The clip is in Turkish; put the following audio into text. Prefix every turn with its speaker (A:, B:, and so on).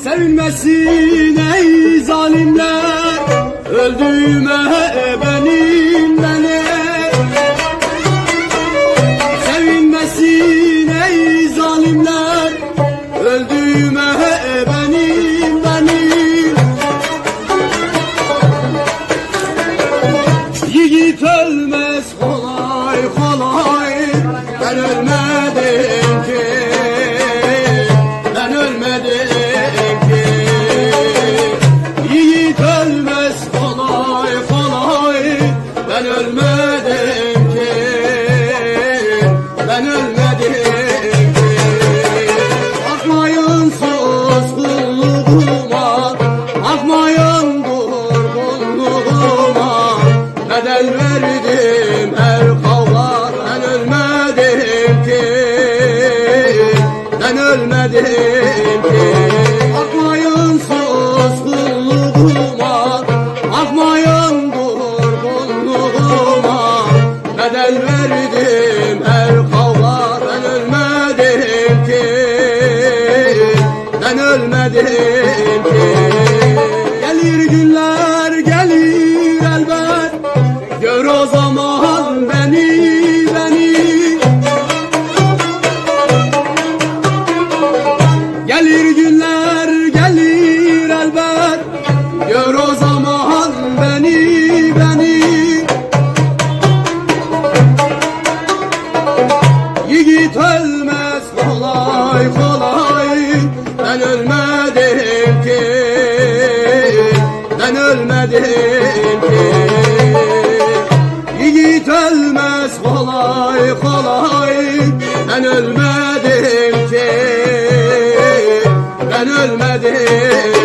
A: Sevinmesin ey zalimler, öldüğüme benim beni. Sevinmesin ey zalimler, öldüğüme benim benim. Yiğit ölmez kolay kolay, ben ölmedim ki, ben ölmedim. Ben ölmedim ki, ben ölmedim ki. Bakmayın sus kulluğuma, bakmayın durgunluğuma. Bedel verdim her kavga, ben ölmedim ki, ben ölmedim ki. Bakmayın sus kulluğuma, bakmayın bedel verdim her kavga, ben ölmedim ki, ben ölmedim ki. Gelir günler gelir elbet, gör o zaman beni, beni. Gelir günler gelir elbet, gör o zaman beni, beni. Yiğit ölmez kolay kolay, ben ölmedim ki, ben ölmedim ki. Yiğit ölmez kolay kolay, ben ölmedim ki, ben ölmedim.